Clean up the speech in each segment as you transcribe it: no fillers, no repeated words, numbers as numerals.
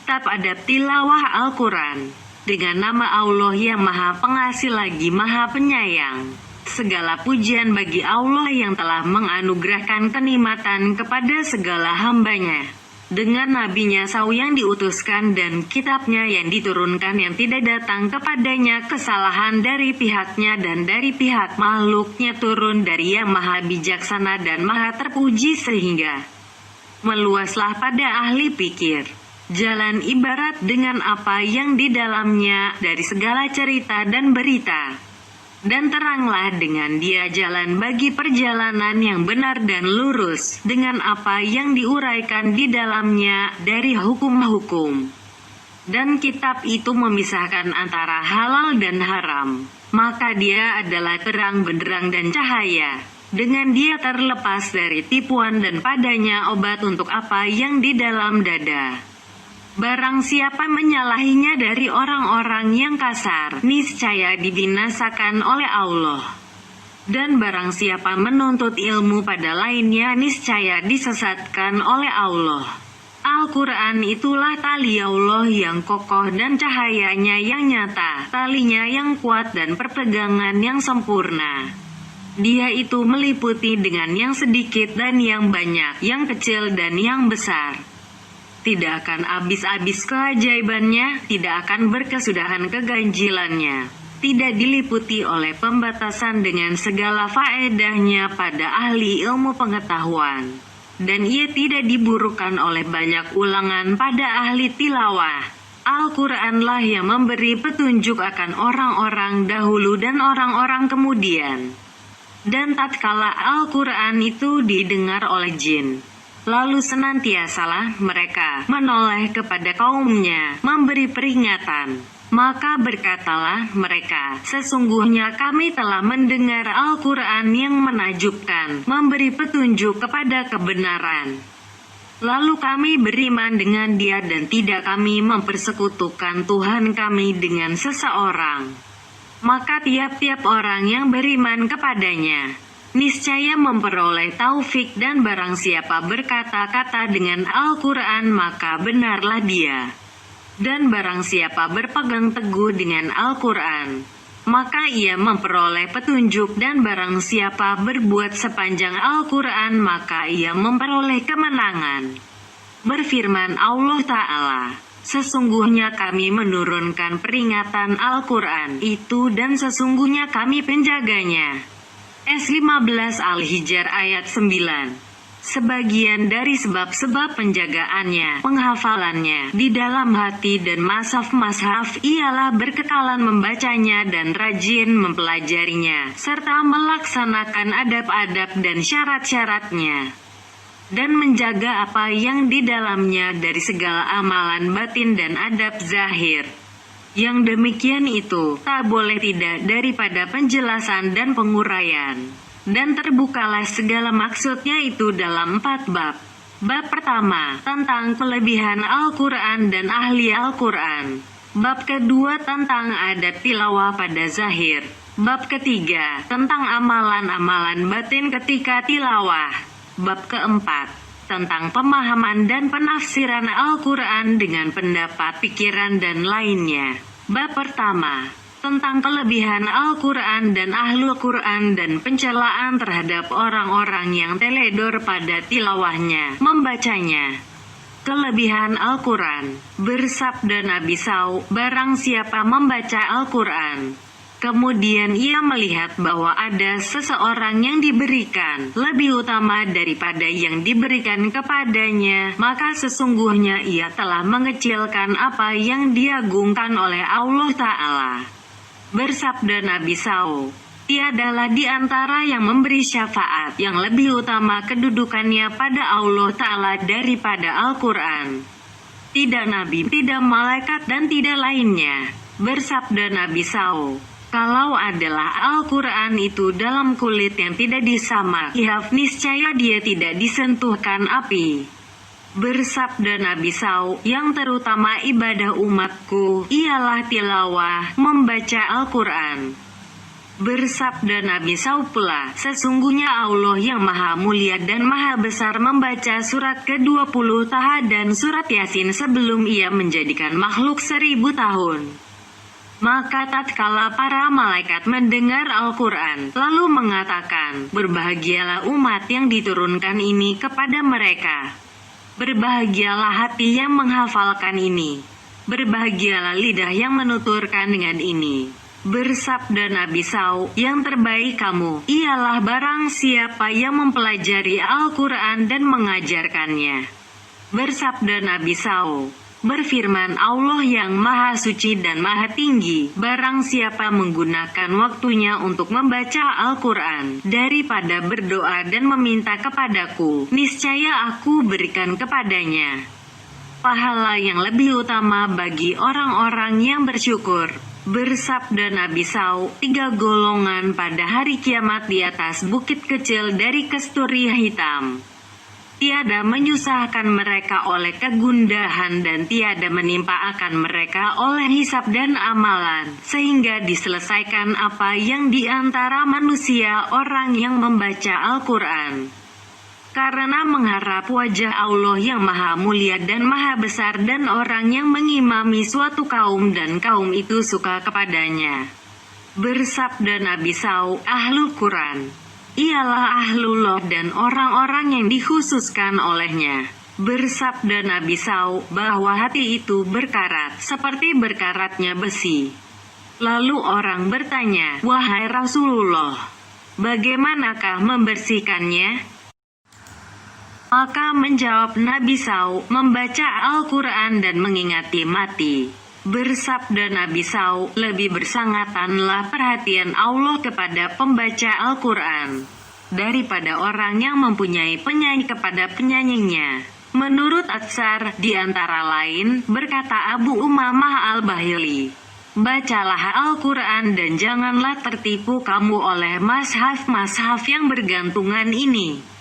kitab adab tilawah Al-Quran. Dengan nama Allah yang Maha Pengasih lagi Maha Penyayang. Segala pujian bagi Allah yang telah menganugerahkan kenikmatan kepada segala hambanya. Dengan nabinya SAW yang diutuskan dan kitabnya yang diturunkan yang tidak datang kepadanya kesalahan dari pihaknya dan dari pihak makhluknya turun dari yang Maha Bijaksana dan Maha Terpuji sehingga meluaslah pada ahli pikir. Jalan ibarat dengan apa yang di dalamnya dari segala cerita dan berita. Dan teranglah dengan dia jalan bagi perjalanan yang benar dan lurus dengan apa yang diuraikan di dalamnya dari hukum-hukum. Dan kitab itu memisahkan antara halal dan haram. Maka dia adalah terang benderang dan cahaya. Dengan dia terlepas dari tipuan dan padanya obat untuk apa yang di dalam dada. Barang siapa menyalahinya dari orang-orang yang kasar, niscaya dibinasakan oleh Allah. Dan barang siapa menuntut ilmu pada lainnya, niscaya disesatkan oleh Allah. Al-Quran itulah tali Allah yang kokoh dan cahayanya yang nyata, talinya yang kuat dan perpegangan yang sempurna. Dia itu meliputi dengan yang sedikit dan yang banyak, yang kecil dan yang besar. Tidak akan habis-habis keajaibannya, tidak akan berkesudahan keganjilannya. Tidak diliputi oleh pembatasan dengan segala faedahnya pada ahli ilmu pengetahuan. Dan ia tidak diburukan oleh banyak ulangan pada ahli tilawah. Al-Quranlah yang memberi petunjuk akan orang-orang dahulu dan orang-orang kemudian. Dan tatkala Al-Quran itu didengar oleh jin, lalu senantiasalah mereka menoleh kepada kaumnya, memberi peringatan. Maka berkatalah mereka, sesungguhnya kami telah mendengar Al-Quran yang menakjubkan, memberi petunjuk kepada kebenaran. Lalu kami beriman dengan dia dan tidak kami mempersekutukan Tuhan kami dengan seseorang. Maka tiap-tiap orang yang beriman kepadanya niscaya memperoleh taufik, dan barang siapa berkata-kata dengan Al-Quran maka benarlah dia. Dan barang siapa berpegang teguh dengan Al-Quran maka ia memperoleh petunjuk, dan barang siapa berbuat sepanjang Al-Quran maka ia memperoleh kemenangan. Berfirman Allah Ta'ala, sesungguhnya kami menurunkan peringatan Al-Quran itu dan sesungguhnya kami penjaganya. S15 Al-Hijr ayat 9. Sebagian dari sebab-sebab penjagaannya, penghafalannya di dalam hati dan mashaf-mashaf ialah berkekalan membacanya dan rajin mempelajarinya, serta melaksanakan adab-adab dan syarat-syaratnya. Dan menjaga apa yang di dalamnya dari segala amalan batin dan adab zahir. Yang demikian itu tak boleh tidak daripada penjelasan dan penguraian. Dan terbukalah segala maksudnya itu dalam 4 bab. Bab pertama tentang kelebihan Al-Quran dan ahli Al-Quran. Bab kedua tentang adab tilawah pada zahir. Bab ketiga tentang amalan-amalan batin ketika tilawah. Bab keempat tentang pemahaman dan penafsiran Al-Quran dengan pendapat, pikiran, dan lainnya. Bab pertama, tentang kelebihan Al-Quran dan Ahlul Quran dan pencelaan terhadap orang-orang yang teledor pada tilawahnya, membacanya. Kelebihan Al-Quran, bersabda Nabi SAW, barang siapa membaca Al-Quran, kemudian ia melihat bahwa ada seseorang yang diberikan lebih utama daripada yang diberikan kepadanya, maka sesungguhnya ia telah mengecilkan apa yang diagungkan oleh Allah Ta'ala. Bersabda Nabi SAW, tiadalah di antara yang memberi syafaat yang lebih utama kedudukannya pada Allah Ta'ala daripada Al-Quran. Tidak nabi, tidak malaikat, dan tidak lainnya. Bersabda Nabi SAW, kalau adalah Al-Quran itu dalam kulit yang tidak disamak, niscaya dia tidak disentuhkan api. Bersabda Nabi SAW, yang terutama ibadah umatku ialah tilawah, membaca Al-Quran. Bersabda Nabi SAW pula, sesungguhnya Allah yang maha mulia dan maha besar membaca surat ke-20 Taha dan surat Yasin sebelum ia menjadikan makhluk 1000 tahun. Maka tatkala para malaikat mendengar Al-Quran, lalu mengatakan, berbahagialah umat yang diturunkan ini kepada mereka. Berbahagialah hati yang menghafalkan ini. Berbahagialah lidah yang menuturkan dengan ini. Bersabda Nabi SAW, yang terbaik kamu, ialah barang siapa yang mempelajari Al-Quran dan mengajarkannya. Bersabda Nabi SAW, berfirman Allah yang maha suci dan maha tinggi, barang siapa menggunakan waktunya untuk membaca Al-Quran, daripada berdoa dan meminta kepadaku, niscaya aku berikan kepadanya pahala yang lebih utama bagi orang-orang yang bersyukur. Bersabda Nabi SAW, 3 golongan pada hari kiamat di atas bukit kecil dari kesturi hitam. Tiada menyusahkan mereka oleh kegundahan dan tiada menimpa akan mereka oleh hisab dan amalan, sehingga diselesaikan apa yang di antara manusia orang yang membaca Al-Quran. Karena mengharap wajah Allah yang maha mulia dan maha besar dan orang yang mengimami suatu kaum dan kaum itu suka kepadanya. Bersabda Nabi SAW, Ahlul Quran ialah Ahlullah dan orang-orang yang dikhususkan olehnya. Bersabda Nabi SAW, bahwa hati itu berkarat seperti berkaratnya besi. Lalu orang bertanya, wahai Rasulullah, bagaimanakah membersihkannya? Maka menjawab Nabi SAW, membaca Al-Quran dan mengingati mati. Bersabda Nabi SAW, lebih bersangatanlah perhatian Allah kepada pembaca Al-Quran daripada orang yang mempunyai penyanyi kepada penyanyinya. Menurut Atsar, di antara lain, berkata Abu Umamah Al-Bahili, bacalah Al-Quran dan janganlah tertipu kamu oleh mashaf-mashaf yang bergantungan ini.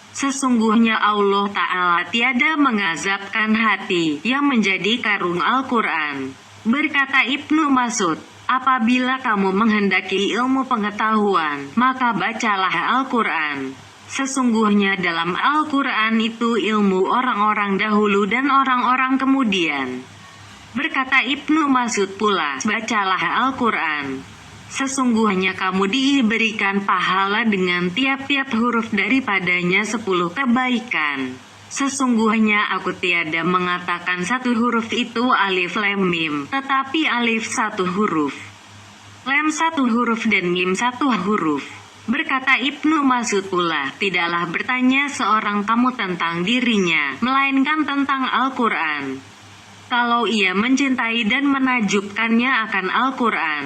Sesungguhnya Allah Ta'ala tiada mengazabkan hati yang menjadi karung Al-Quran. Berkata Ibnu Mas'ud, apabila kamu menghendaki ilmu pengetahuan, maka bacalah Al-Quran. Sesungguhnya dalam Al-Quran itu ilmu orang-orang dahulu dan orang-orang kemudian. Berkata Ibnu Mas'ud pula, bacalah Al-Quran. Sesungguhnya kamu diberikan pahala dengan tiap-tiap huruf daripadanya 10 kebaikan. Sesungguhnya aku tiada mengatakan satu huruf itu alif lam mim, tetapi alif 1 huruf, lam 1 huruf dan mim 1 huruf. Berkata Ibnu Mas'ud pula, tidaklah bertanya seorang kamu tentang dirinya, melainkan tentang Al-Quran. Kalau ia mencintai dan menajubkannya akan Al-Quran,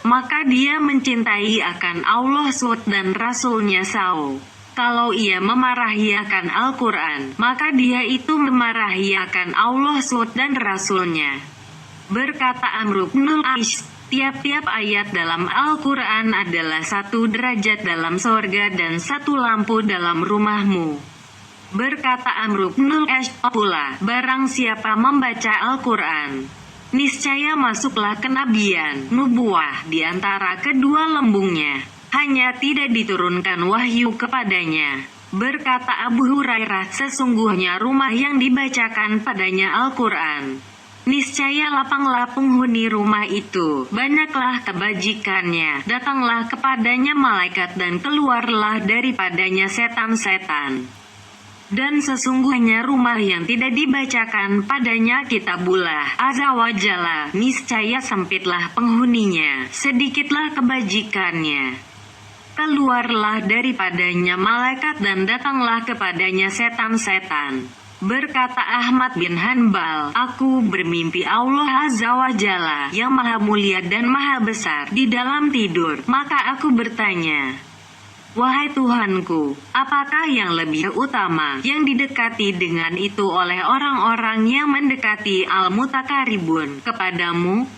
maka dia mencintai akan Allah SWT dan Rasul-Nya SAW. Kalau ia memarahi akan Al-Quran, maka dia itu memarahi akan Allah SWT dan Rasul-Nya. Berkata Amr bin Aish, tiap-tiap ayat dalam Al-Quran adalah 1 derajat dalam sorga dan 1 lampu dalam rumahmu. Berkata Amr bin Aish pula, barang siapa membaca Al-Quran, niscaya masuklah kenabian, nubuah di antara kedua lembungnya. Hanya tidak diturunkan wahyu kepadanya. Berkata Abu Hurairah, sesungguhnya rumah yang dibacakan padanya Al-Quran, niscaya lapanglah penghuni rumah itu, banyaklah kebajikannya, datanglah kepadanya malaikat dan keluarlah daripadanya setan-setan. Dan sesungguhnya rumah yang tidak dibacakan padanya kitabullah azza wa jalla, niscaya sempitlah penghuninya, sedikitlah kebajikannya. Keluarlah daripadanya malaikat dan datanglah kepadanya setan-setan. Berkata Ahmad bin Hanbal, aku bermimpi Allah azza wa jalla yang maha mulia dan maha besar di dalam tidur, maka aku bertanya, wahai Tuhanku, apakah yang lebih utama yang didekati dengan itu oleh orang-orang yang mendekati al-mutakaribun kepadamu?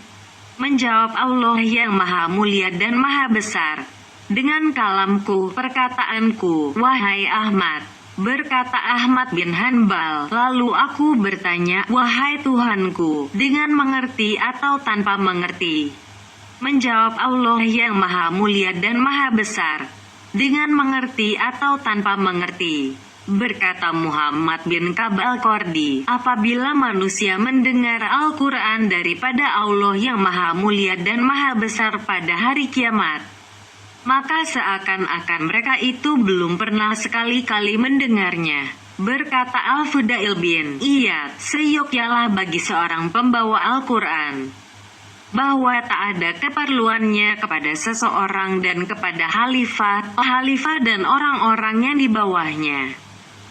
Menjawab Allah yang maha mulia dan maha besar, dengan kalamku, perkataanku, wahai Ahmad. Berkata Ahmad bin Hanbal, lalu aku bertanya, wahai Tuhanku, dengan mengerti atau tanpa mengerti? Menjawab Allah yang maha mulia dan maha besar, dengan mengerti atau tanpa mengerti. Berkata Muhammad bin Ka'b Al-Qardi, apabila manusia mendengar Al-Quran daripada Allah yang maha mulia dan maha besar pada hari kiamat, maka seakan-akan mereka itu belum pernah sekali-kali mendengarnya. Berkata Al-Fudail bin Iyad, seyogyanya bagi seorang pembawa Al-Quran bahwa tak ada keperluannya kepada seseorang dan kepada khalifah dan orang-orang yang di bawahnya.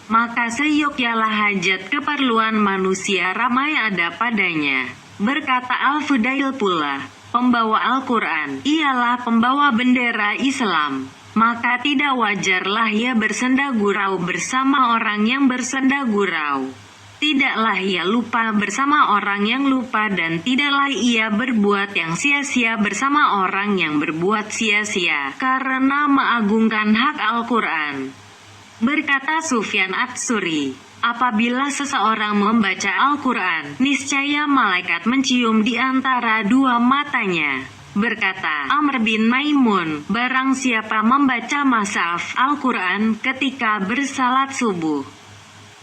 Maka seyogyanya hajat keperluan manusia ramai ada padanya. Berkata Al-Fudail pula, pembawa Al-Quran ialah pembawa bendera Islam. Maka tidak wajarlah ia bersenda gurau bersama orang yang bersenda gurau. Tidaklah ia lupa bersama orang yang lupa, dan tidaklah ia berbuat yang sia-sia bersama orang yang berbuat sia-sia, karena mengagungkan hak Al-Quran. Berkata Sufyan Ats-Tsuri, apabila seseorang membaca Al-Quran, niscaya malaikat mencium di antara dua matanya. Berkata Amr bin Maimun, barang siapa membaca mushaf Al-Quran ketika bersalat subuh,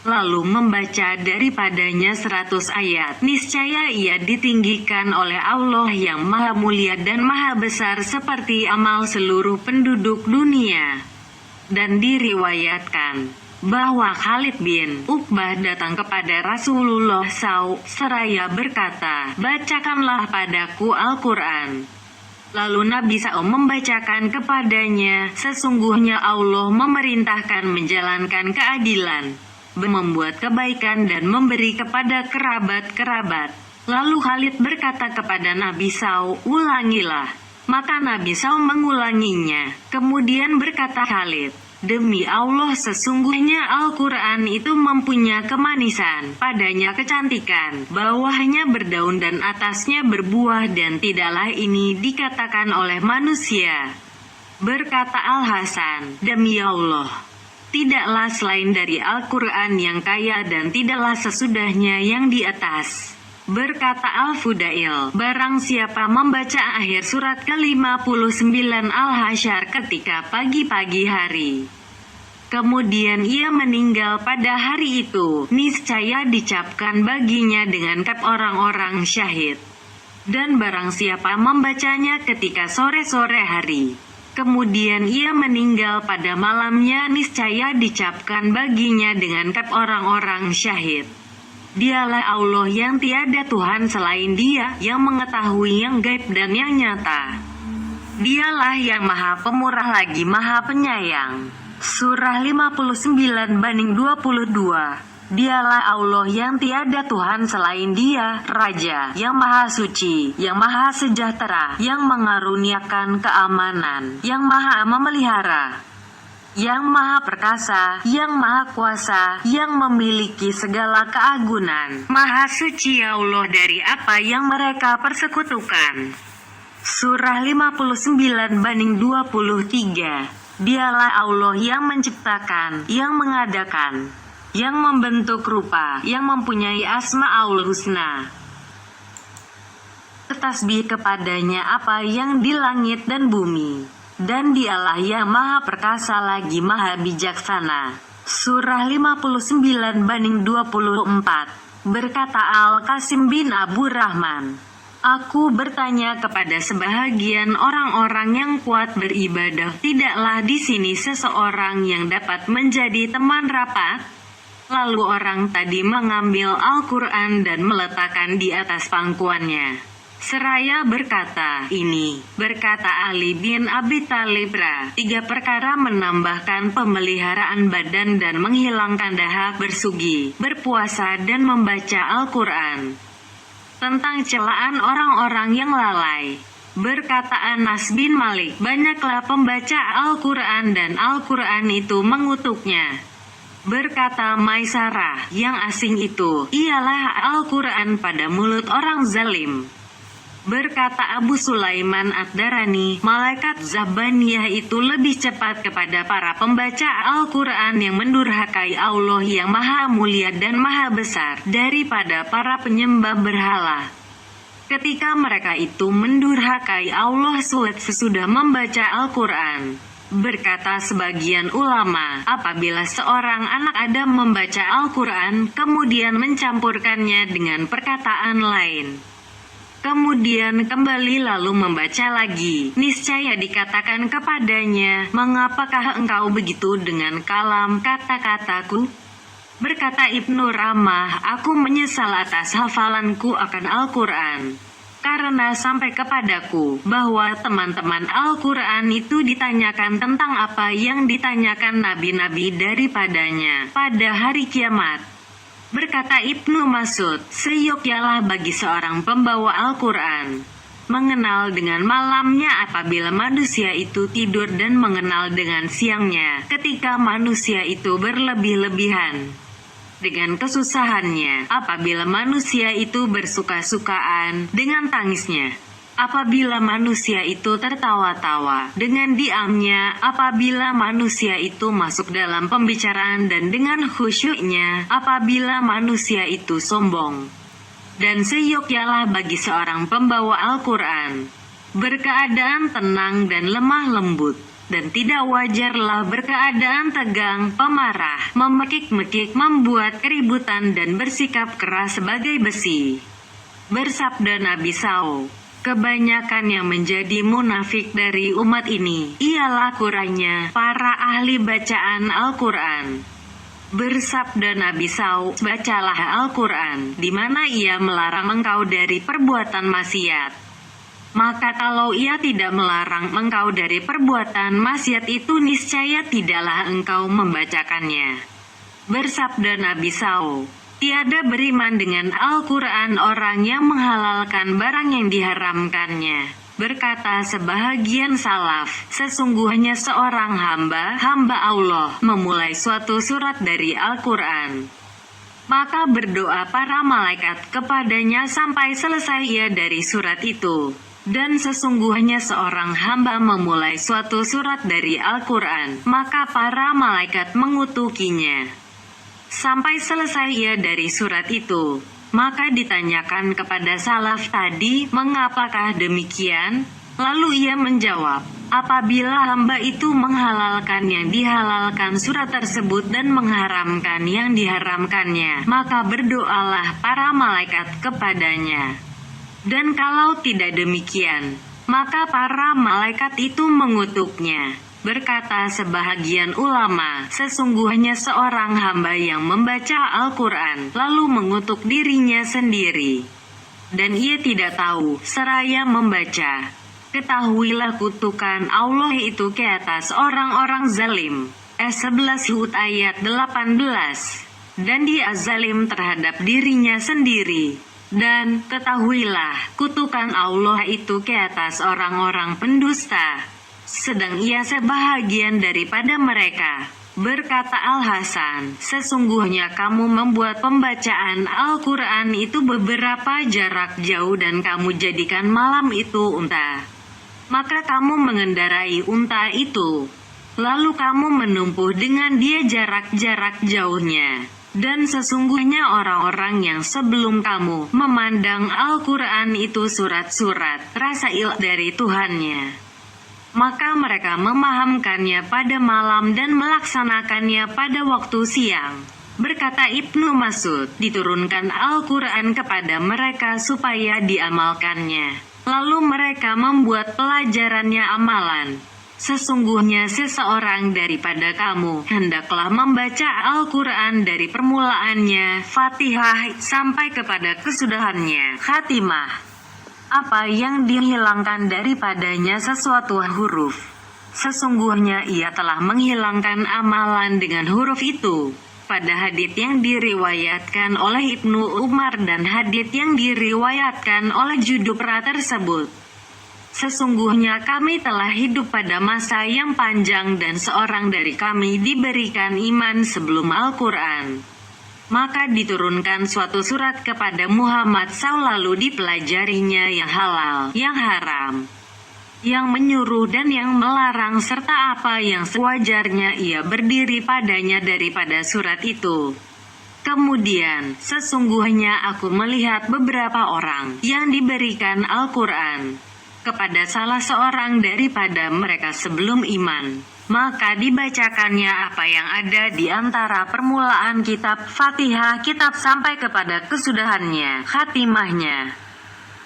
lalu membaca daripadanya 100 ayat, niscaya ia ditinggikan oleh Allah yang maha mulia dan maha besar seperti amal seluruh penduduk dunia. Dan diriwayatkan bahwa Khalid bin Uqbah datang kepada Rasulullah SAW seraya berkata, bacakanlah padaku Al-Quran. Lalu Nabi SAW membacakan kepadanya, sesungguhnya Allah memerintahkan menjalankan keadilan, membuat kebaikan dan memberi kepada kerabat-kerabat. Lalu Khalid berkata kepada Nabi SAW, ulangilah. Maka Nabi SAW mengulanginya. Kemudian berkata Khalid, demi Allah sesungguhnya Al-Quran itu mempunyai kemanisan, padanya kecantikan, bawahnya berdaun dan atasnya berbuah, dan tidaklah ini dikatakan oleh manusia. Berkata Al-Hasan, demi Allah, tidaklah selain dari Al-Quran yang kaya dan tidaklah sesudahnya yang di atas. Berkata Al-Fudail, barang siapa membaca akhir surat ke-59 Al-Hasyr ketika pagi-pagi hari, kemudian ia meninggal pada hari itu, niscaya dicapkan baginya dengan kap orang-orang syahid. Dan barang siapa membacanya ketika sore-sore hari, kemudian ia meninggal pada malamnya, niscaya dicapkan baginya dengan kap orang-orang syahid. Dialah Allah yang tiada Tuhan selain Dia, yang mengetahui yang gaib dan yang nyata. Dialah yang maha pemurah lagi maha penyayang. Surah 59/22. Dialah Allah yang tiada Tuhan selain Dia, Raja yang maha suci, yang maha sejahtera, yang mengaruniakan keamanan, yang maha memelihara, yang maha perkasa, yang maha kuasa, yang memiliki segala keagungan. Maha suci Allah dari apa yang mereka persekutukan. Surah 59/23. Dialah Allah yang menciptakan, yang mengadakan, yang membentuk rupa, yang mempunyai Asmaul Husna. Bertasbih kepadanya apa yang di langit dan bumi. Dan dialah yang maha perkasa lagi maha bijaksana. Surah 59/24. Berkata Al-Qasim bin Abu Rahman, aku bertanya kepada sebahagian orang-orang yang kuat beribadah, tidaklah di sini seseorang yang dapat menjadi teman rapat? Lalu orang tadi mengambil Al-Quran dan meletakkan di atas pangkuannya. Seraya berkata, ini, berkata Ali bin Abi Thalib, 3 perkara menambahkan pemeliharaan badan dan menghilangkan dahak, bersugi, berpuasa dan membaca Al-Quran. Tentang celaan orang-orang yang lalai. Berkata Anas bin Malik, banyaklah pembaca Al-Quran dan Al-Quran itu mengutuknya. Berkata Maisarah, yang asing itu, ialah Al-Quran pada mulut orang zalim. Berkata Abu Sulaiman Ad-Darani, malaikat Zabaniyah itu lebih cepat kepada para pembaca Al-Quran yang mendurhakai Allah yang maha mulia dan maha besar daripada para penyembah berhala. Ketika mereka itu mendurhakai Allah sesudah membaca Al-Quran. Berkata sebagian ulama, apabila seorang anak Adam membaca Al-Quran, kemudian mencampurkannya dengan perkataan lain, kemudian kembali lalu membaca lagi, niscaya dikatakan kepadanya, mengapakah engkau begitu dengan kalam kata-kataku? Berkata Ibnu Ramah, aku menyesal atas hafalanku akan Al-Quran, karena sampai kepadaku bahwa teman-teman Al-Quran itu ditanyakan tentang apa yang ditanyakan nabi-nabi daripadanya pada hari kiamat. Berkata Ibnu Mas'ud, seyogyanya bagi seorang pembawa Al-Quran mengenal dengan malamnya apabila manusia itu tidur dan mengenal dengan siangnya ketika manusia itu berlebih-lebihan dengan kesusahannya apabila manusia itu bersuka-sukaan dengan tangisnya, apabila manusia itu tertawa-tawa dengan diamnya, apabila manusia itu masuk dalam pembicaraan dan dengan khusyuknya, apabila manusia itu sombong. Dan seyogyanya bagi seorang pembawa Al-Quran berkeadaan tenang dan lemah lembut, dan tidak wajarlah berkeadaan tegang, pemarah, memekik-mekik, membuat keributan dan bersikap keras sebagai besi. Bersabda Nabi SAW, kebanyakan yang menjadi munafik dari umat ini ialah kurangnya para ahli bacaan Al-Quran. Bersabda Nabi SAW, bacalah Al-Quran, di mana ia melarang engkau dari perbuatan maksiat. Maka kalau ia tidak melarang engkau dari perbuatan maksiat itu, niscaya tidaklah engkau membacakannya. Bersabda Nabi SAW, tiada beriman dengan Al-Quran orang yang menghalalkan barang yang diharamkannya. Berkata sebahagian salaf, sesungguhnya seorang hamba Allah memulai suatu surat dari Al-Quran, maka berdoa para malaikat kepadanya sampai selesai ia dari surat itu. Dan sesungguhnya seorang hamba memulai suatu surat dari Al-Quran, maka para malaikat mengutukinya sampai selesai ia dari surat itu. Maka ditanyakan kepada salaf tadi, mengapakah demikian? Lalu ia menjawab, apabila hamba itu menghalalkan yang dihalalkan surat tersebut dan mengharamkan yang diharamkannya, maka berdoalah para malaikat kepadanya. Dan kalau tidak demikian, maka para malaikat itu mengutuknya. Berkata sebahagian ulama, sesungguhnya seorang hamba yang membaca Al-Quran lalu mengutuk dirinya sendiri, dan ia tidak tahu seraya membaca, ketahuilah kutukan Allah itu ke atas orang-orang zalim. 11 Hud ayat 18. Dan dia zalim terhadap dirinya sendiri. Dan ketahuilah, kutukan Allah itu ke atas orang-orang pendusta, sedang ia sebahagian daripada mereka. Berkata Al-Hasan, sesungguhnya kamu membuat pembacaan Al-Quran itu beberapa jarak jauh dan kamu jadikan malam itu unta. Maka kamu mengendarai unta itu, lalu kamu menumpuh dengan dia jarak-jarak jauhnya. Dan sesungguhnya orang-orang yang sebelum kamu memandang Al-Quran itu surat-surat rasail dari Tuhannya, maka mereka memahamkannya pada malam dan melaksanakannya pada waktu siang. Berkata Ibnu Mas'ud, diturunkan Al-Quran kepada mereka supaya diamalkannya, lalu mereka membuat pelajarannya amalan. Sesungguhnya seseorang daripada kamu hendaklah membaca Al-Quran dari permulaannya, Fatihah, sampai kepada kesudahannya, Khatimah. Apa yang dihilangkan daripadanya sesuatu huruf, sesungguhnya ia telah menghilangkan amalan dengan huruf itu. Pada hadits yang diriwayatkan oleh Ibnu Umar dan hadits yang diriwayatkan oleh Judubra tersebut, sesungguhnya kami telah hidup pada masa yang panjang dan seorang dari kami diberikan iman sebelum Al-Quran. Maka diturunkan suatu surat kepada Muhammad lalu dipelajarinya yang halal, yang haram, yang menyuruh dan yang melarang serta apa yang sewajarnya ia berdiri padanya daripada surat itu. Kemudian, sesungguhnya aku melihat beberapa orang yang diberikan Al-Quran kepada salah seorang daripada mereka sebelum iman. Maka dibacakannya apa yang ada di antara permulaan kitab Fatihah kitab sampai kepada kesudahannya, khatimahnya,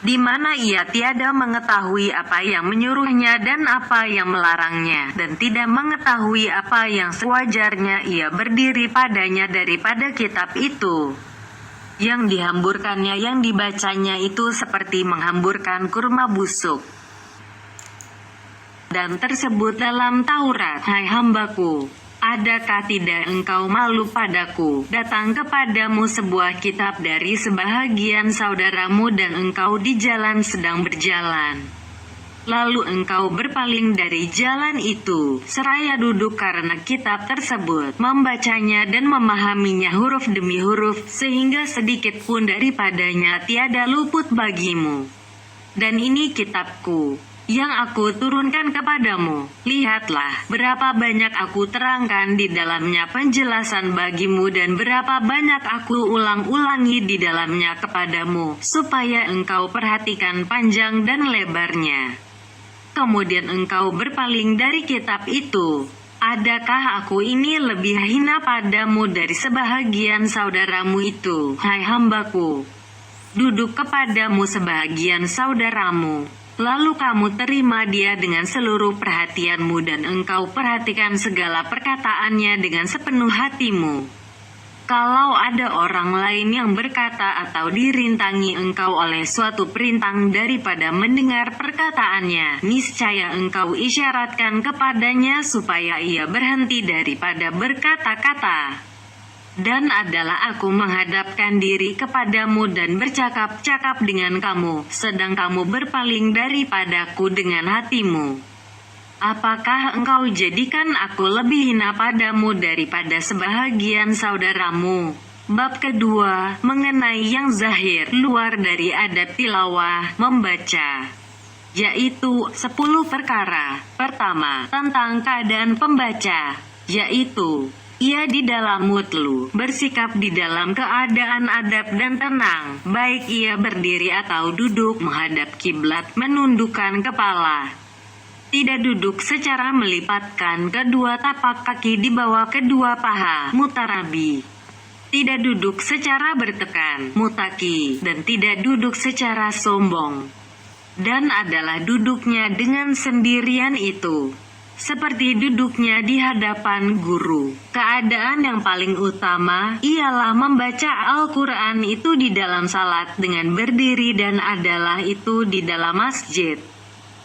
di mana ia tiada mengetahui apa yang menyuruhnya dan apa yang melarangnya, dan tidak mengetahui apa yang sewajarnya ia berdiri padanya daripada kitab itu. Yang dihamburkannya yang dibacanya itu seperti menghamburkan kurma busuk. Dan tersebut dalam Taurat, hai hambaku, adakah tidak engkau malu padaku, datang kepadamu sebuah kitab dari sebahagian saudaramu dan engkau di jalan sedang berjalan. Lalu engkau berpaling dari jalan itu, seraya duduk karena kitab tersebut, membacanya dan memahaminya huruf demi huruf, sehingga sedikit pun daripadanya tiada luput bagimu. Dan ini kitabku, yang aku turunkan kepadamu. Lihatlah, berapa banyak aku terangkan di dalamnya penjelasan bagimu dan berapa banyak aku ulang-ulangi di dalamnya kepadamu, supaya engkau perhatikan panjang dan lebarnya. Kemudian engkau berpaling dari kitab itu. Adakah aku ini lebih hina padamu dari sebahagian saudaramu itu, hai hambaku? Duduk kepadamu sebahagian saudaramu, lalu kamu terima dia dengan seluruh perhatianmu dan engkau perhatikan segala perkataannya dengan sepenuh hatimu. Kalau ada orang lain yang berkata atau dirintangi engkau oleh suatu perintang daripada mendengar perkataannya, niscaya engkau isyaratkan kepadanya supaya ia berhenti daripada berkata-kata. Dan adalah aku menghadapkan diri kepadamu dan bercakap-cakap dengan kamu, sedang kamu berpaling daripadaku dengan hatimu. Apakah engkau jadikan aku lebih hina padamu daripada sebahagian saudaramu? Bab kedua, mengenai yang zahir, luar dari adab tilawah, membaca, yaitu 10 perkara. Pertama, tentang keadaan pembaca, yaitu ia di dalam mutlu, bersikap di dalam keadaan adab dan tenang, baik ia berdiri atau duduk menghadap kiblat, menundukkan kepala. Tidak duduk secara melipatkan kedua tapak kaki di bawah kedua paha, mutarabi. Tidak duduk secara bertekan, mutaki, dan tidak duduk secara sombong. Dan adalah duduknya dengan sendirian itu seperti duduknya di hadapan guru. Keadaan yang paling utama ialah membaca Al-Quran itu di dalam salat dengan berdiri dan adalah itu di dalam masjid.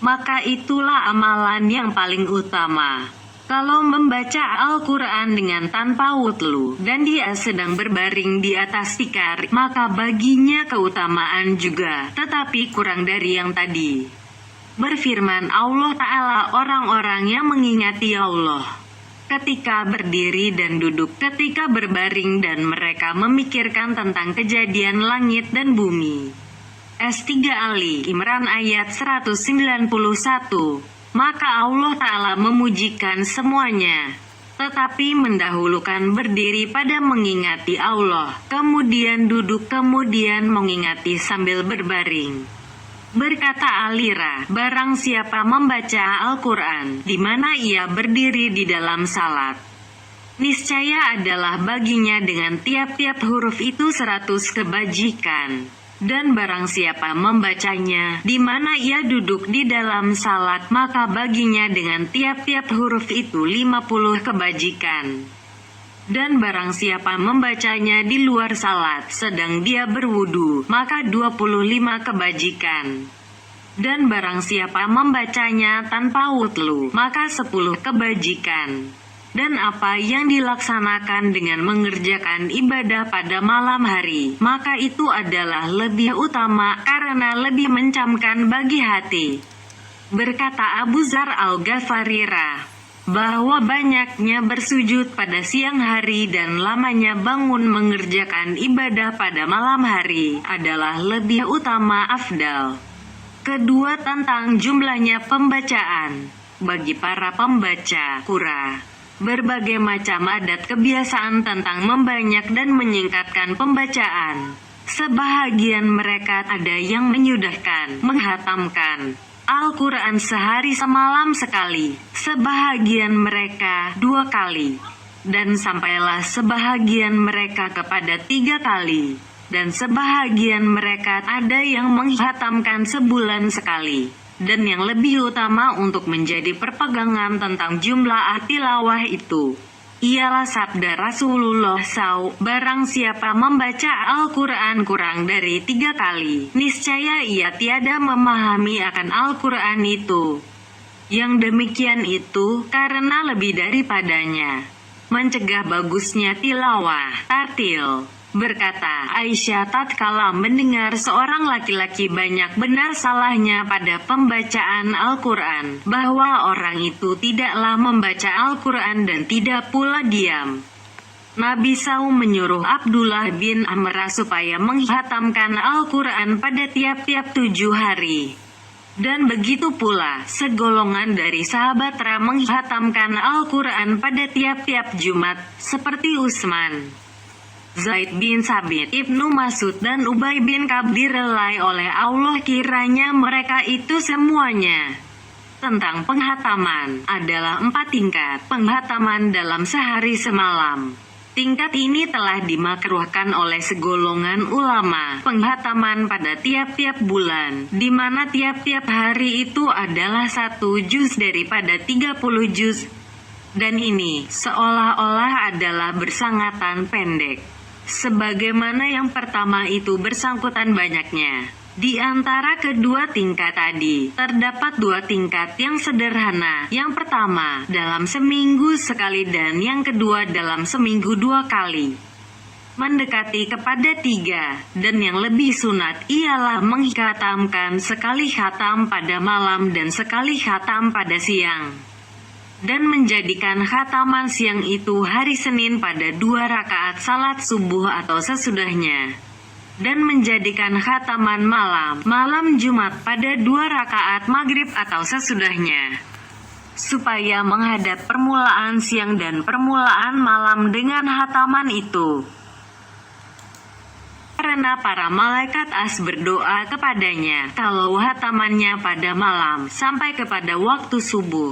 Maka itulah amalan yang paling utama. Kalau membaca Al-Quran dengan tanpa wudhu dan dia sedang berbaring di atas tikar, maka baginya keutamaan juga, tetapi kurang dari yang tadi. Berfirman Allah Ta'ala, orang-orang yang mengingati Allah ketika berdiri dan duduk, ketika berbaring, dan mereka memikirkan tentang kejadian langit dan bumi. S3 Ali Imran ayat 191. Maka Allah Ta'ala memujikan semuanya, tetapi mendahulukan berdiri pada mengingati Allah, kemudian duduk, kemudian mengingati sambil berbaring. Berkata Alira, barang siapa membaca Al-Quran, di mana ia berdiri di dalam salat, niscaya adalah baginya dengan tiap-tiap huruf itu 100 kebajikan. Dan barang siapa membacanya, di mana ia duduk di dalam salat, maka baginya dengan tiap-tiap huruf itu 50 kebajikan. Dan barang siapa membacanya di luar salat, sedang dia berwudu, maka 25 kebajikan. Dan barang siapa membacanya tanpa wudhu, maka 10 kebajikan. Dan apa yang dilaksanakan dengan mengerjakan ibadah pada malam hari, maka itu adalah lebih utama karena lebih mencamkan bagi hati. Berkata Abu Dzar Al-Ghafarira, bahwa banyaknya bersujud pada siang hari dan lamanya bangun mengerjakan ibadah pada malam hari adalah lebih utama afdal. Kedua, tentang jumlahnya pembacaan bagi para pembaca Qur'an. berbagai macam adat kebiasaan tentang membanyak dan menyingkatkan pembacaan. Sebahagian mereka ada yang menyudahkan, menghatamkan Al-Quran sehari semalam sekali, sebahagian mereka 2 kali, dan sampailah sebahagian mereka kepada 3 kali, dan sebahagian mereka ada yang menghatamkan sebulan sekali. Dan yang lebih utama untuk menjadi perpegangan tentang jumlah tilawah itu ialah sabda Rasulullah SAW, barang siapa membaca Al-Quran kurang dari 3 kali, niscaya ia tiada memahami akan Al-Quran itu. Yang demikian itu karena lebih daripadanya mencegah bagusnya tilawah, tartil. Berkata Aisyah tatkala mendengar seorang laki-laki banyak benar salahnya pada pembacaan Al-Quran, bahwa orang itu tidaklah membaca Al-Quran dan tidak pula diam. Nabi SAW menyuruh Abdullah bin Amr supaya menghatamkan Al-Quran pada tiap-tiap 7 hari. Dan begitu pula segolongan dari sahabat menghatamkan Al-Quran pada tiap-tiap Jumat, seperti Utsman, Zaid bin Sabit, Ibnu Mas'ud dan Ubay bin Ka'ab direlai oleh Allah kiranya mereka itu semuanya. Tentang penghataman, adalah 4 tingkat penghataman dalam sehari semalam. Tingkat ini telah dimakruhkan oleh segolongan ulama, penghataman pada tiap-tiap bulan, di mana tiap-tiap hari itu adalah 1 juz daripada 30 juz. Dan ini seolah-olah adalah bersangatan pendek. Sebagaimana yang pertama itu bersangkutan banyaknya. Di antara kedua tingkat tadi, terdapat 2 tingkat yang sederhana. Yang pertama, dalam seminggu sekali dan yang kedua dalam seminggu 2 kali. Mendekati kepada 3, dan yang lebih sunat ialah menghatamkan sekali khatam pada malam dan sekali khatam pada siang. Dan menjadikan khataman siang itu hari Senin pada 2 rakaat salat subuh atau sesudahnya. Dan menjadikan khataman malam Jumat pada 2 rakaat maghrib atau sesudahnya. Supaya menghadap permulaan siang dan permulaan malam dengan khataman itu. Karena para malaikat berdoa kepadanya kalau khatamannya pada malam sampai kepada waktu subuh.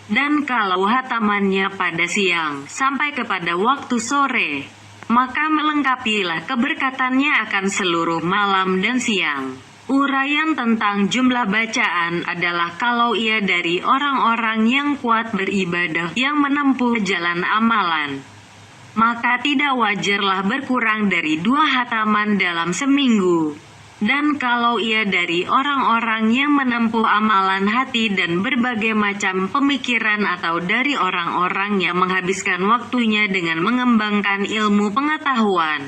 Dan kalau khatamannya pada siang sampai kepada waktu sore, maka melengkapilah keberkatannya akan seluruh malam dan siang. Uraian tentang jumlah bacaan adalah kalau ia dari orang-orang yang kuat beribadah yang menempuh jalan amalan, maka tidak wajarlah berkurang dari 2 khataman dalam seminggu. Dan kalau ia dari orang-orang yang menempuh amalan hati dan berbagai macam pemikiran atau dari orang-orang yang menghabiskan waktunya dengan mengembangkan ilmu pengetahuan,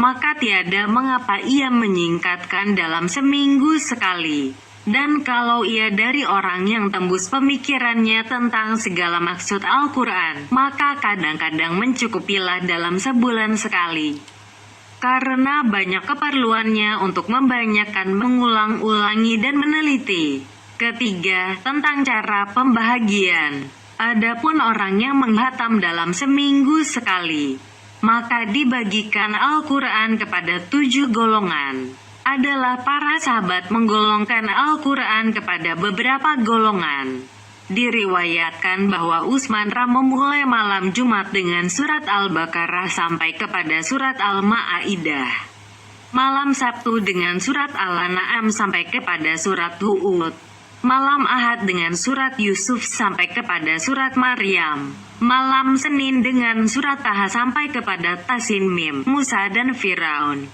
maka tiada mengapa ia menyingkatkan dalam seminggu sekali. Dan kalau ia dari orang yang tembus pemikirannya tentang segala maksud Al-Quran, maka kadang-kadang mencukupilah dalam sebulan sekali. Karena banyak keperluannya untuk membanyakkan mengulang-ulangi dan meneliti. Ketiga, tentang cara pembahagian. Adapun orang yang menghatam dalam seminggu sekali, maka dibagikan Al-Quran kepada 7 golongan. Adalah para sahabat menggolongkan Al-Quran kepada beberapa golongan. Diriwayatkan bahwa Utsman memulai malam Jumat dengan surat Al-Baqarah sampai kepada surat Al-Ma'idah. Malam Sabtu dengan surat Al-An'am sampai kepada surat Hud. Malam Ahad dengan surat Yusuf sampai kepada surat Maryam. Malam Senin dengan surat Taha sampai kepada Tasin Mim, Musa dan Firaun.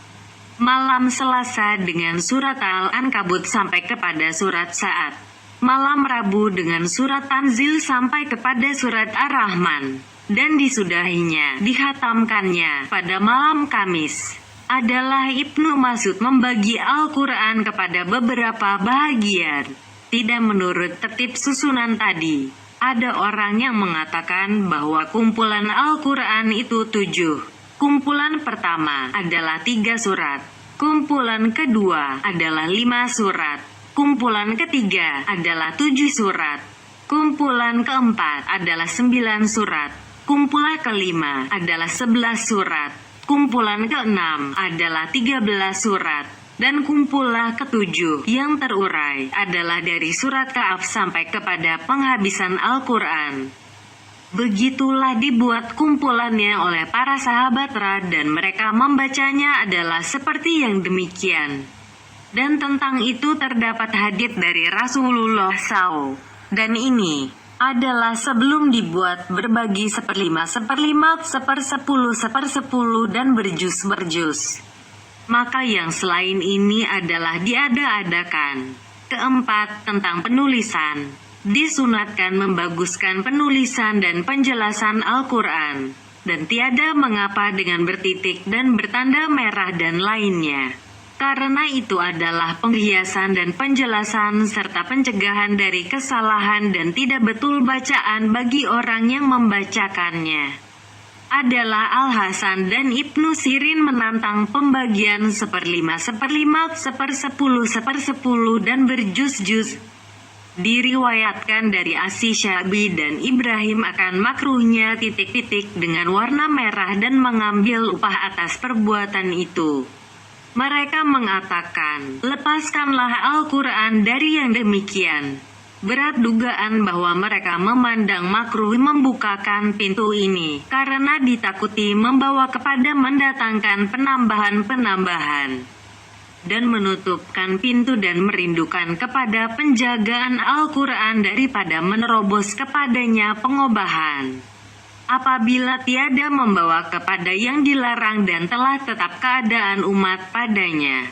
Malam Selasa dengan surat Al-Ankabut sampai kepada surat Sa'ad. Malam Rabu dengan surat Tanzil sampai kepada surat Ar-Rahman. Dan disudahinya, dikhatamkannya pada malam Kamis. Adalah Ibnu Mas'ud membagi Al-Quran kepada beberapa bahagian. Tidak menurut tertib susunan tadi. Ada orang yang mengatakan bahwa kumpulan Al-Quran itu 7. Kumpulan pertama adalah 3 surat. Kumpulan kedua adalah 5 surat. Kumpulan ketiga adalah 7 surat. Kumpulan keempat adalah 9 surat. Kumpulan kelima adalah 11 surat. Kumpulan keenam adalah 13 surat. Dan kumpulan ketujuh yang terurai adalah dari surat Kahf sampai kepada penghabisan Al-Quran. Begitulah dibuat kumpulannya oleh para sahabat Ra, dan mereka membacanya adalah seperti yang demikian. Dan tentang itu terdapat hadits dari Rasulullah SAW. Dan ini adalah sebelum dibuat berbagi 1/5, 1/5, 1/10, 1/10 dan berjus-berjus. Maka yang selain ini adalah diada-adakan. Keempat, tentang penulisan. Disunatkan membaguskan penulisan dan penjelasan Al-Quran. Dan tiada mengapa dengan bertitik dan bertanda merah dan lainnya. Karena itu adalah penghiasan dan penjelasan serta pencegahan dari kesalahan dan tidak betul bacaan bagi orang yang membacakannya. Adalah Al-Hasan dan Ibnu Sirin menantang pembagian 1/5, 1/5, 1/10, 1/10 dan berjus-jus. Diriwayatkan dari Asy-Sya'bi dan Ibrahim akan makruhnya titik-titik dengan warna merah dan mengambil upah atas perbuatan itu. Mereka mengatakan, lepaskanlah Al-Quran dari yang demikian. Berat dugaan bahwa mereka memandang makruh membukakan pintu ini, karena ditakuti membawa kepada mendatangkan penambahan-penambahan. Dan menutupkan pintu dan merindukan kepada penjagaan Al-Quran daripada menerobos kepadanya pengobahan. Apabila tiada membawa kepada yang dilarang dan telah tetap keadaan umat padanya.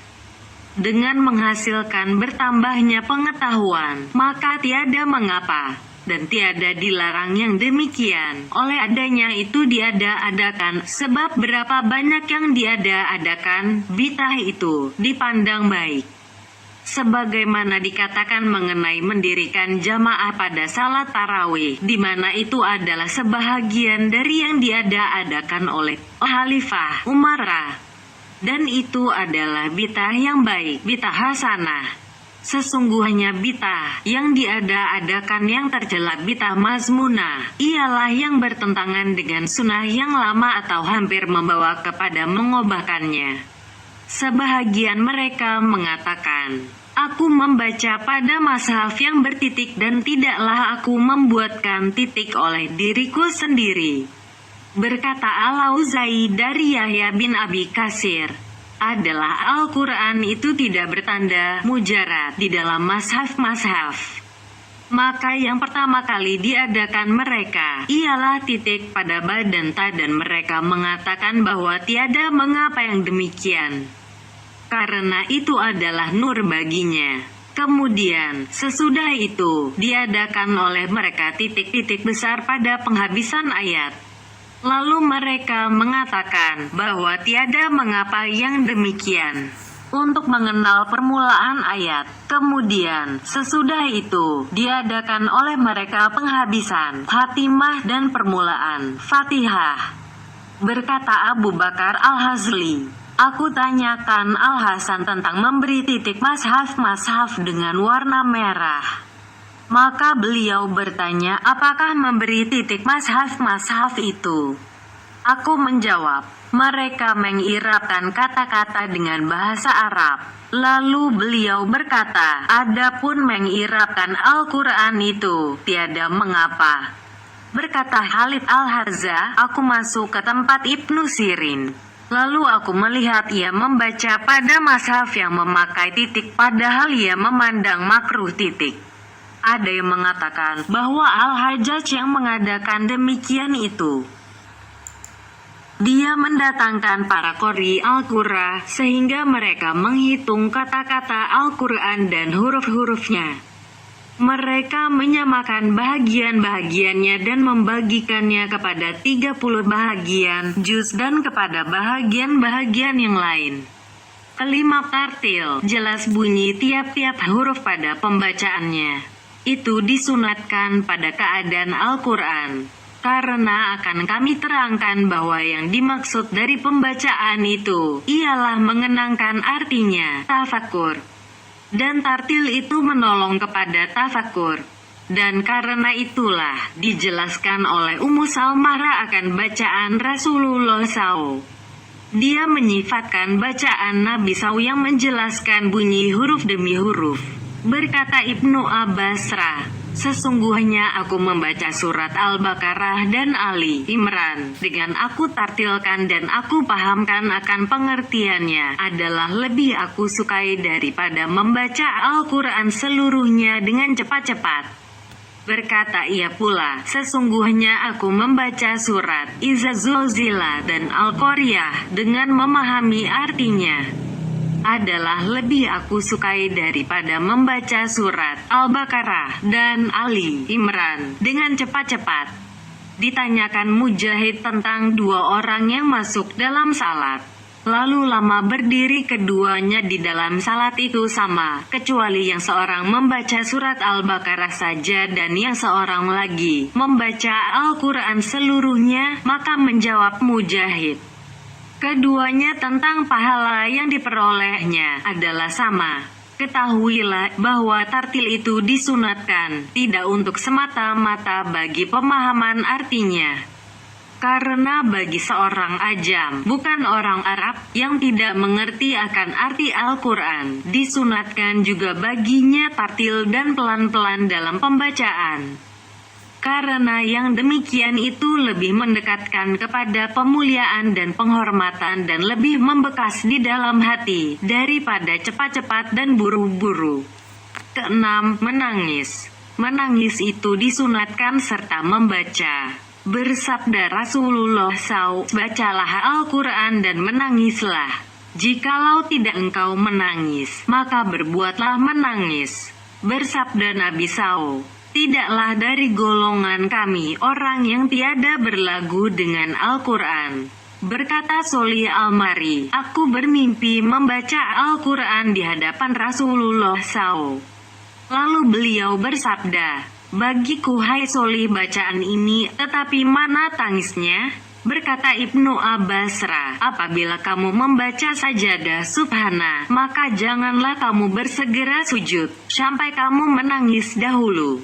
Dengan menghasilkan bertambahnya pengetahuan, maka tiada mengapa, dan tiada dilarang yang demikian. Oleh adanya itu diada-adakan, sebab berapa banyak yang diada-adakan, bid'ah itu dipandang baik. Sebagaimana dikatakan mengenai mendirikan jamaah pada salat tarawih, di mana itu adalah sebahagian dari yang diada-adakan oleh Khalifah Umar. Dan itu adalah bid'ah yang baik, bid'ah hasanah. Sesungguhnya bid'ah yang diada-adakan yang tercela bid'ah mazmunah, ialah yang bertentangan dengan sunnah yang lama atau hampir membawa kepada mengubahkannya. Sebahagian mereka mengatakan, aku membaca pada mashaf yang bertitik dan tidaklah aku membuatkan titik oleh diriku sendiri. Berkata Al-Auza'i dari Yahya bin Abi Katsir, adalah Al-Quran itu tidak bertanda mujarad di dalam mashaf-mashaf. Maka yang pertama kali diadakan mereka, ialah titik pada ba dan ta, dan mereka mengatakan bahwa tiada mengapa yang demikian. Karena itu adalah nur baginya. Kemudian, sesudah itu, diadakan oleh mereka titik-titik besar pada penghabisan ayat. Lalu mereka mengatakan bahwa tiada mengapa yang demikian. Untuk mengenal permulaan ayat. Kemudian, sesudah itu, diadakan oleh mereka penghabisan, khatimah dan permulaan, Fatihah. Berkata Abu Bakar Al-Hazli, aku tanyakan Al-Hasan tentang memberi titik mashaf-mashaf dengan warna merah. Maka beliau bertanya, apakah memberi titik mashaf-mashaf itu? Aku menjawab, mereka mengirabkan kata-kata dengan bahasa Arab. Lalu beliau berkata, adapun mengirabkan Al-Quran itu, tiada mengapa. Berkata Khalid Al-Harza, aku masuk ke tempat Ibnu Sirin. Lalu aku melihat ia membaca pada mashaf yang memakai titik, padahal ia memandang makruh titik. Ada yang mengatakan bahwa Al-Hajjaj yang mengadakan demikian itu. Dia mendatangkan para qori Al-Qur'an sehingga mereka menghitung kata-kata Al-Quran dan huruf-hurufnya. Mereka menyamakan bahagian-bahagiannya dan membagikannya kepada 30 bahagian juz dan kepada bahagian-bahagian yang lain. Kelima, tartil, jelas bunyi tiap-tiap huruf pada pembacaannya. Itu disunatkan pada keadaan Al-Quran. Karena akan kami terangkan bahwa yang dimaksud dari pembacaan itu, ialah mengenangkan artinya, tafakur. Dan tartil itu menolong kepada tafakur. Dan karena itulah dijelaskan oleh Ummu Salmah akan bacaan Rasulullah SAW. Dia menyifatkan bacaan Nabi SAW yang menjelaskan bunyi huruf demi huruf. Berkata Ibnu Abbas, sesungguhnya aku membaca surat Al-Baqarah dan Ali Imran dengan aku tartilkan dan aku pahamkan akan pengertiannya adalah lebih aku sukai daripada membaca Al-Quran seluruhnya dengan cepat-cepat. Berkata ia pula, sesungguhnya aku membaca surat Iza Zulzilat dan Al-Qaryah dengan memahami artinya adalah lebih aku sukai daripada membaca surat Al-Baqarah dan Ali Imran dengan cepat-cepat. Ditanyakan Mujahid tentang dua orang yang masuk dalam salat, lalu lama berdiri keduanya di dalam salat itu sama, kecuali yang seorang membaca surat Al-Baqarah saja dan yang seorang lagi membaca Al-Quran seluruhnya. Maka menjawab Mujahid, keduanya tentang pahala yang diperolehnya adalah sama. Ketahuilah bahwa tartil itu disunatkan, tidak untuk semata-mata bagi pemahaman artinya. Karena bagi seorang ajam, bukan orang Arab, yang tidak mengerti akan arti Al-Quran, disunatkan juga baginya tartil dan pelan-pelan dalam pembacaan. Karena yang demikian itu lebih mendekatkan kepada pemuliaan dan penghormatan dan lebih membekas di dalam hati daripada cepat-cepat dan buru-buru. Keenam, menangis. Menangis itu disunatkan serta membaca. Bersabda Rasulullah SAW, bacalah Al-Quran dan menangislah. Jikalau tidak engkau menangis, maka berbuatlah menangis. Bersabda Nabi SAW, tidaklah dari golongan kami orang yang tiada berlagu dengan Al-Quran. Berkata Sholih Al-Mari, aku bermimpi membaca Al-Quran di hadapan Rasulullah SAW. Lalu beliau bersabda, bagiku hai Sholih bacaan ini, tetapi mana tangisnya? Berkata Ibnu Abbas, apabila kamu membaca sajadah subhana, maka janganlah kamu bersegera sujud, sampai kamu menangis dahulu.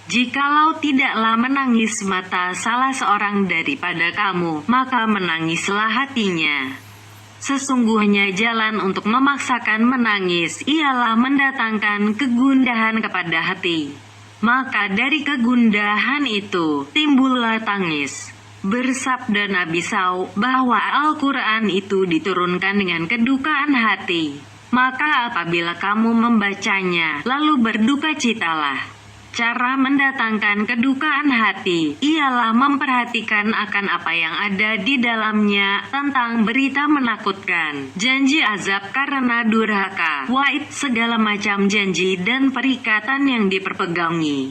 Jikalau tidaklah menangis mata salah seorang daripada kamu, maka menangislah hatinya. Sesungguhnya jalan untuk memaksakan menangis ialah mendatangkan kegundahan kepada hati. Maka dari kegundahan itu timbullah tangis. Bersabda Nabi SAW bahwa Al-Quran itu diturunkan dengan kedukaan hati. Maka apabila kamu membacanya, lalu berduka citalah. Cara mendatangkan kedukaan hati ialah memperhatikan akan apa yang ada di dalamnya tentang berita menakutkan, janji azab karena durhaka, waid segala macam janji dan perikatan yang diperpegangi.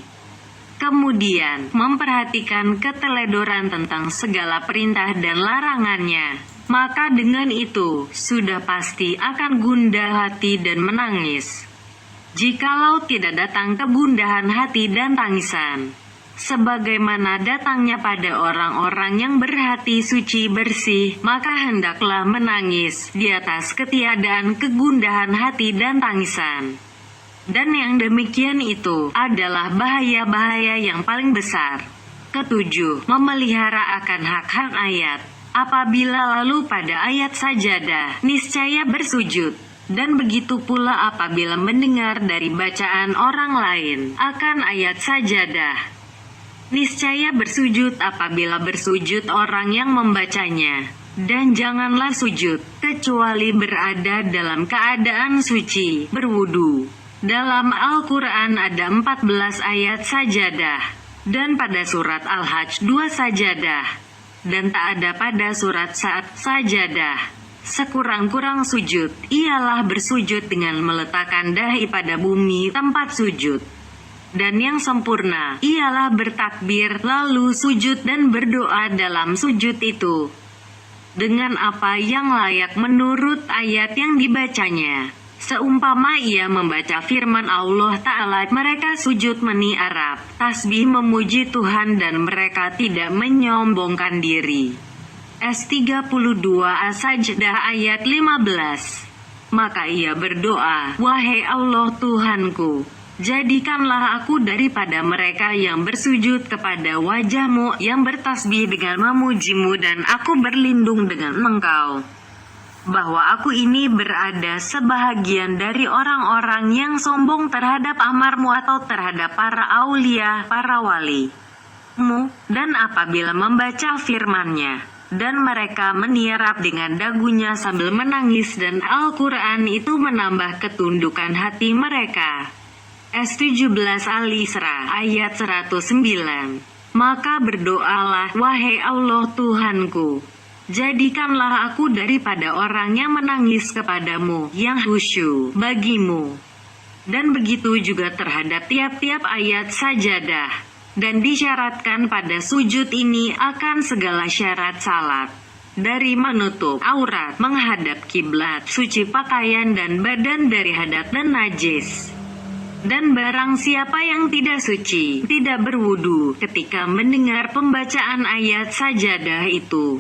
Kemudian, memperhatikan keteledoran tentang segala perintah dan larangannya. Maka dengan itu, sudah pasti akan gundah hati dan menangis. Jikalau tidak datang kegundahan hati dan tangisan, sebagaimana datangnya pada orang-orang yang berhati suci bersih, maka hendaklah menangis di atas ketiadaan kegundahan hati dan tangisan. Dan yang demikian itu adalah bahaya-bahaya yang paling besar. Ketujuh, memelihara akan hak-hak ayat. Apabila lalu pada ayat sajadah, niscaya bersujud. Dan begitu pula apabila mendengar dari bacaan orang lain akan ayat sajadah, niscaya bersujud apabila bersujud orang yang membacanya. Dan janganlah sujud, kecuali berada dalam keadaan suci, berwudu. Dalam Al-Quran ada 14 ayat sajadah, dan pada surat Al-Hajj 2 sajadah, dan tak ada pada surat Sa'ad sajadah. Sekurang-kurang sujud, ialah bersujud dengan meletakkan dahi pada bumi tempat sujud. Dan yang sempurna, ialah bertakbir, lalu sujud dan berdoa dalam sujud itu. Dengan apa yang layak menurut ayat yang dibacanya. Seumpama ia membaca firman Allah Ta'ala, mereka sujud meniarap, tasbih memuji Tuhan dan mereka tidak menyombongkan diri. S32 As-Sajdah ayat 15. Maka ia berdoa, wahai Allah Tuhanku, Jadikanlah aku daripada mereka yang bersujud kepada wajah-Mu, yang bertasbih dengan memuji-Mu, dan aku berlindung dengan Engkau. Bahwa aku ini berada sebahagian dari orang-orang yang sombong terhadap amar-Mu atau terhadap para aulia, para wali-Mu, dan apabila membaca firman-Nya, dan mereka menierap dengan dagunya sambil menangis, dan Al-Quran itu menambah ketundukan hati mereka. S17 Al-Isra ayat 109. Maka berdoalah, wahai Allah Tuhanku, jadikanlah aku daripada orang yang menangis kepadamu, yang khusyuk bagimu. Dan begitu juga terhadap tiap-tiap ayat sajadah. Dan disyaratkan pada sujud ini akan segala syarat salat. Dari menutup aurat, menghadap kiblat, suci pakaian dan badan dari hadat dan najis. Dan barang siapa yang tidak suci, tidak berwudu ketika mendengar pembacaan ayat sajadah itu,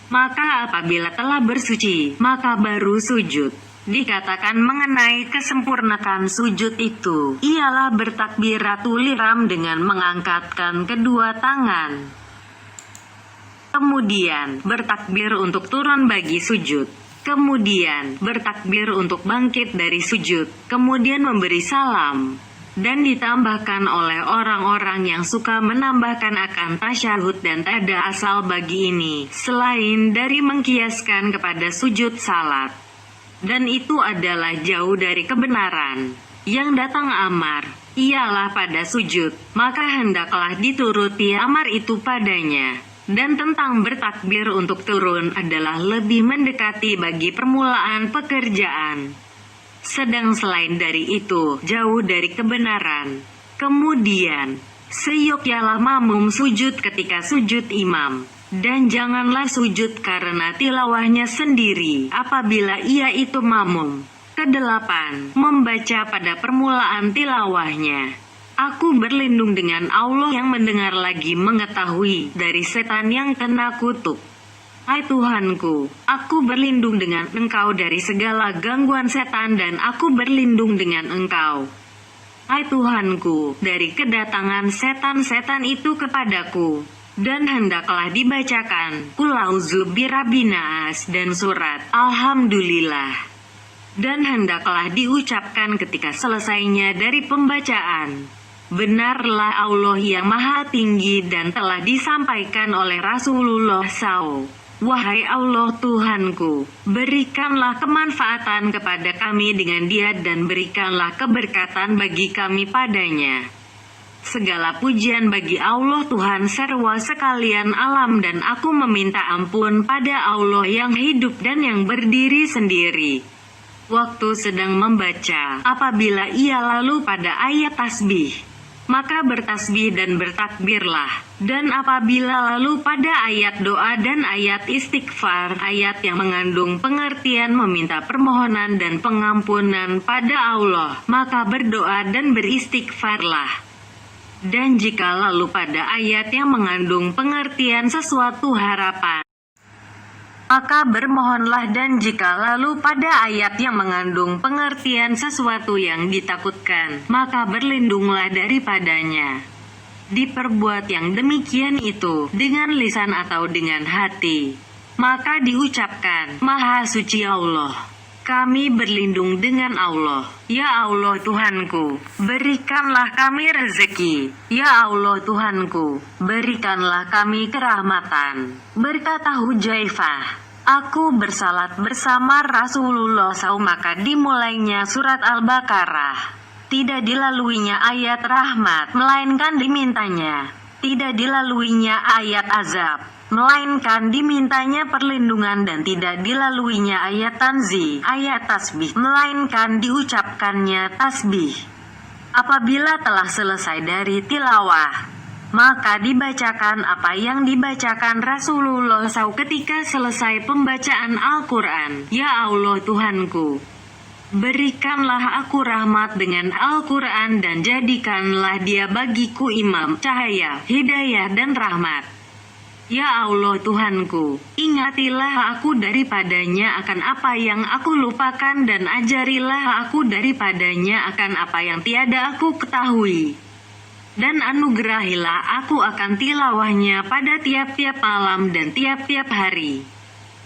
maka apabila telah bersuci, maka baru sujud. Dikatakan mengenai kesempurnaan sujud itu, ialah bertakbiratul ihram dengan mengangkatkan kedua tangan. Kemudian, bertakbir untuk turun bagi sujud. Kemudian, bertakbir untuk bangkit dari sujud. Kemudian memberi salam. Dan ditambahkan oleh orang-orang yang suka menambahkan akan tasyahud, dan tak ada asal bagi ini, selain dari mengkiaskan kepada sujud salat. Dan itu adalah jauh dari kebenaran. Yang datang amar, ialah pada sujud, maka hendaklah dituruti amar itu padanya. Dan tentang bertakbir untuk turun adalah lebih mendekati bagi permulaan pekerjaan. Sedang selain dari itu, jauh dari kebenaran. Kemudian, seyogyanya makmum sujud ketika sujud imam. Dan janganlah sujud karena tilawahnya sendiri, apabila ia itu makmum. Kedelapan, membaca pada permulaan tilawahnya. Aku berlindung dengan Allah yang mendengar lagi mengetahui dari setan yang kena kutuk. Hai Tuhanku, aku berlindung dengan Engkau dari segala gangguan setan, dan aku berlindung dengan Engkau. Hai Tuhanku, dari kedatangan setan-setan itu kepadaku. Dan hendaklah dibacakan Qul a'udzu birabbin nas dan surat Alhamdulillah. Dan hendaklah diucapkan ketika selesainya dari pembacaan, benarlah Allah yang maha tinggi, dan telah disampaikan oleh Rasulullah SAW. Wahai Allah Tuhanku, berikanlah kemanfaatan kepada kami dengan Dia, dan berikanlah keberkatan bagi kami padanya. Segala pujian bagi Allah Tuhan serwa sekalian alam, dan aku meminta ampun pada Allah yang hidup dan yang berdiri sendiri. Waktu sedang membaca, apabila ia lalu pada ayat tasbih, maka bertasbih dan bertakbirlah. Dan apabila lalu pada ayat doa dan ayat istighfar, ayat yang mengandung pengertian meminta permohonan dan pengampunan pada Allah, maka berdoa dan beristighfarlah. Dan jika lalu pada ayat yang mengandung pengertian sesuatu harapan, maka bermohonlah. Dan jika lalu pada ayat yang mengandung pengertian sesuatu yang ditakutkan, maka berlindunglah daripadanya. Diperbuat yang demikian itu dengan lisan atau dengan hati, maka diucapkan, Maha Suci Allah, kami berlindung dengan Allah. Ya Allah Tuhanku, berikanlah kami rezeki. Ya Allah Tuhanku, berikanlah kami kerahmatan. Berkata Hudzaifah, aku bersalat bersama Rasulullah SAW, maka dimulainya surat Al-Baqarah. Tidak dilaluinya ayat rahmat, melainkan dimintanya. Tidak dilaluinya ayat azab, melainkan dimintanya perlindungan. Dan tidak dilaluinya ayat tanzih, ayat tasbih, melainkan diucapkannya tasbih. Apabila telah selesai dari tilawah, maka dibacakan apa yang dibacakan Rasulullah SAW ketika selesai pembacaan Al-Quran. Ya Allah Tuhanku, berikanlah aku rahmat dengan Al-Quran, dan jadikanlah dia bagiku imam, cahaya, hidayah dan rahmat. Ya Allah Tuhanku, ingatilah aku daripadanya akan apa yang aku lupakan dan ajarilah aku daripadanya akan apa yang tiada aku ketahui. Dan anugerahilah aku akan tilawahnya pada tiap-tiap malam dan tiap-tiap hari.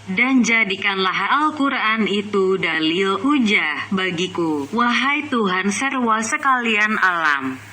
Dan jadikanlah Al-Quran itu dalil hujah bagiku, wahai Tuhan serwa sekalian alam.